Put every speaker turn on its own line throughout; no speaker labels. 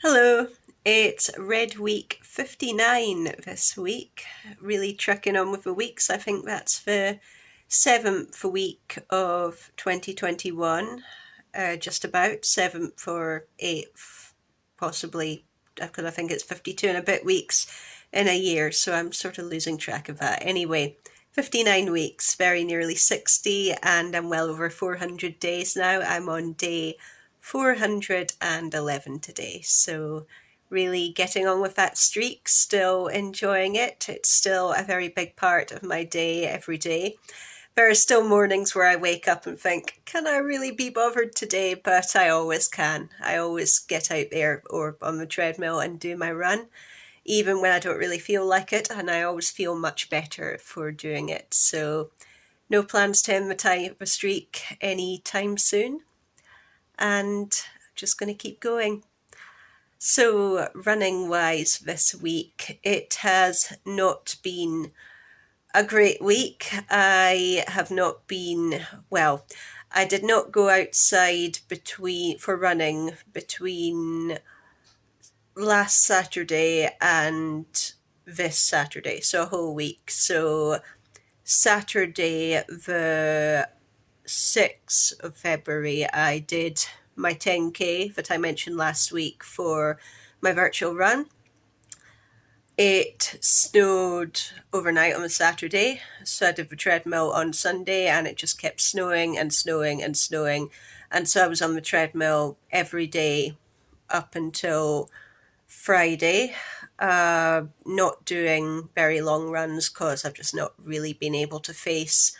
Hello, it's Red Week 59 this week. Really trucking on with the weeks. I think that's the seventh week of 2021, just about seventh or eighth, possibly, because I think it's 52 and a bit weeks in a year, so I'm sort of losing track of that. Anyway, 59 weeks, very nearly 60, and I'm well over 400 days now. I'm on day 411 today. So really getting on with that streak, still enjoying it. It's still a very big part of my day every day. There are still mornings where I wake up and think, can I really be bothered today? But I always can. I always get out there or on the treadmill and do my run, even when I don't really feel like it. And I always feel much better for doing it. So no plans to end the streak anytime soon, and just going to keep going. So running wise this week, it has not been a great week. I have not been, well, I did not go outside for running between last Saturday and this Saturday, so a whole week. So Saturday the 6th of February, I did my 10k that I mentioned last week for my virtual run. It snowed overnight on a Saturday, so I did the treadmill on Sunday and it just kept snowing and snowing and snowing. And so I was on the treadmill every day up until Friday, not doing very long runs because I've just not really been able to face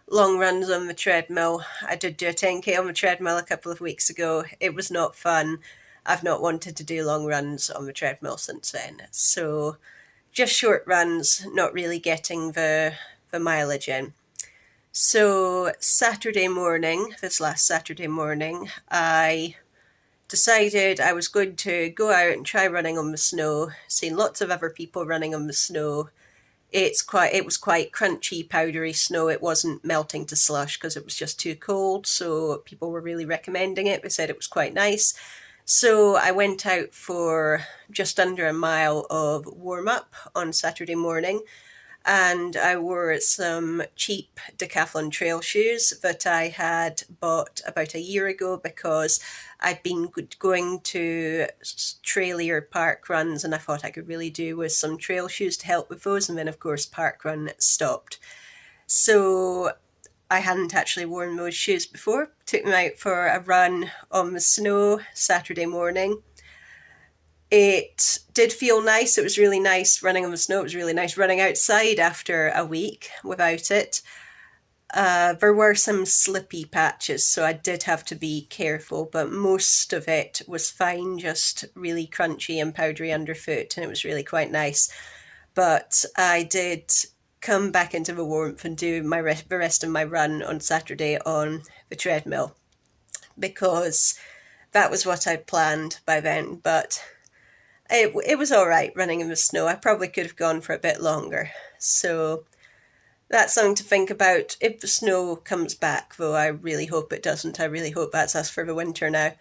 long runs on the treadmill. I did do a 10k on the treadmill a couple of weeks ago. It was not fun. I've not wanted to do long runs on the treadmill since then. So just short runs, not really getting the mileage in. So Saturday morning, this last Saturday morning, I decided I was going to go out and try running on the snow, seen lots of other people running on the snow. It was quite crunchy, powdery snow. It wasn't melting to slush because it was just too cold. So people were really recommending it. They said it was quite nice. So I went out for just under a mile of warm up on Saturday morning, and I wore some cheap Decathlon trail shoes that I had bought about a year ago because I'd been going to trailier park runs and I thought I could really do with some trail shoes to help with those, and then of course park run stopped. So I hadn't actually worn those shoes before. Took them out for a run on the snow Saturday morning. It did feel nice. It was really nice running on the snow. It was really nice running outside after a week without it. There were some slippy patches, so I did have to be careful, but most of it was fine, just really crunchy and powdery underfoot, and it was really quite nice. But I did come back into the warmth and do the rest of my run on Saturday on the treadmill because that was what I'd planned by then, but it was all right running in the snow. I probably could have gone for a bit longer. So that's something to think about. If the snow comes back, though, I really hope it doesn't. I really hope that's us for the winter now.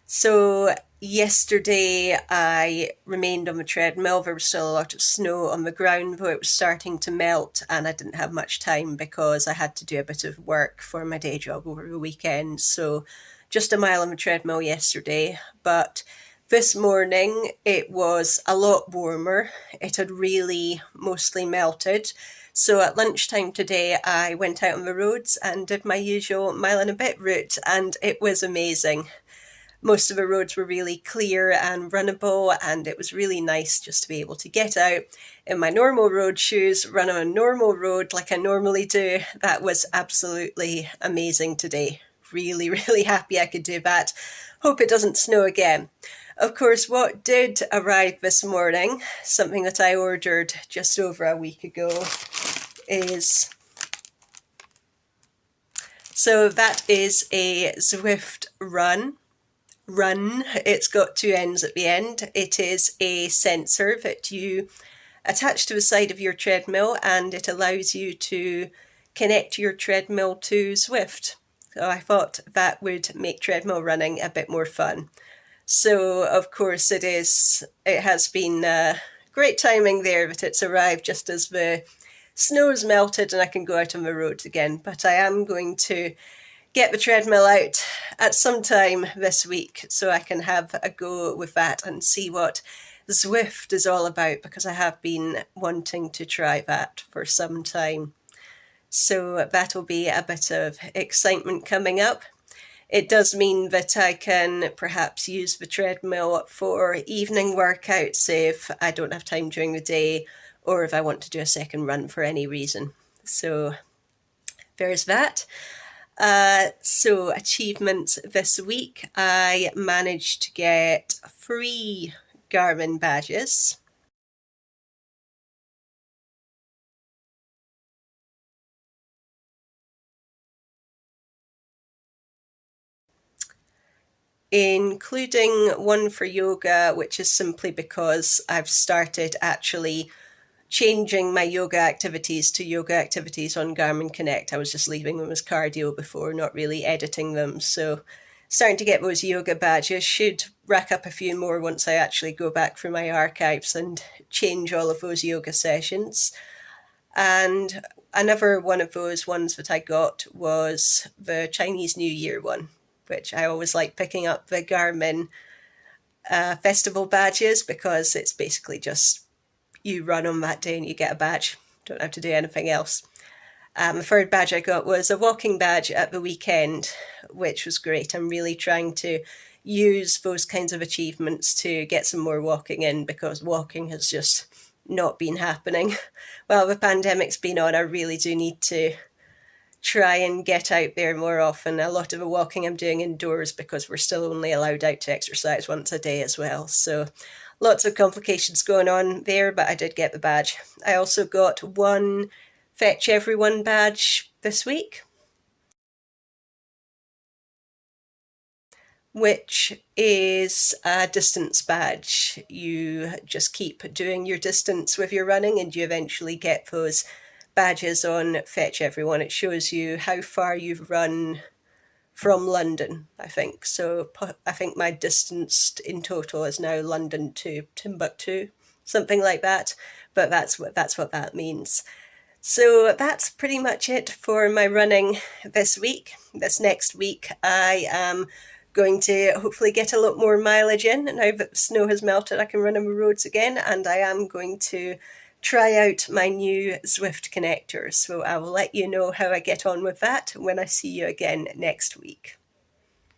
So yesterday I remained on the treadmill. There was still a lot of snow on the ground, though it was starting to melt, and I didn't have much time because I had to do a bit of work for my day job over the weekend. So just a mile on the treadmill yesterday, but this morning it was a lot warmer. It had really mostly melted. So at lunchtime today, I went out on the roads and did my usual mile and a bit route, and it was amazing. Most of the roads were really clear and runnable, and it was really nice just to be able to get out in my normal road shoes, run on a normal road like I normally do. That was absolutely amazing today. Really, really happy I could do that. Hope it doesn't snow again. Of course, what did arrive this morning, something that I ordered just over a week ago, is... So that is a Zwift Run. It's got two N's at the end. It is a sensor that you attach to the side of your treadmill, and it allows you to connect your treadmill to Zwift. So I thought that would make treadmill running a bit more fun. So of course it has been great timing there that it's arrived just as the snow's melted and I can go out on the road again. But I am going to get the treadmill out at some time this week so I can have a go with that and see what Zwift is all about, because I have been wanting to try that for some time. So that'll be a bit of excitement coming up. It does mean that I can perhaps use the treadmill for evening workouts if I don't have time during the day, or if I want to do a second run for any reason. So there's that. So achievements this week, I managed to get 3 Garmin badges. Including one for yoga, which is simply because I've started actually changing my yoga activities to yoga activities on Garmin Connect. I was just leaving them as cardio before, not really editing them. So starting to get those yoga badges. Should rack up a few more once I actually go back through my archives and change all of those yoga sessions. And another one of those ones that I got was the Chinese New Year one, which I always like picking up the Garmin festival badges, because it's basically just you run on that day and you get a badge. Don't have to do anything else. The third badge I got was a walking badge at the weekend, which was great. I'm really trying to use those kinds of achievements to get some more walking in, because walking has just not been happening. Well, the pandemic's been on, I really do need to try and get out there more often. A lot of the walking I'm doing indoors, because we're still only allowed out to exercise once a day as well. So lots of complications going on there, but I did get the badge. I also got 1 Fetch Everyone badge this week, which is a distance badge. You just keep doing your distance with your running and you eventually get those badges on Fetch Everyone. It shows you how far you've run from London, I think. So I think my distance in total is now London to Timbuktu, something like that. But that's what that means. So that's pretty much it for my running this week. This next week, I am going to hopefully get a lot more mileage in. Now that the snow has melted, I can run on the roads again, and I am going to try out my new Zwift connector. So I will let you know how I get on with that when I see you again next week.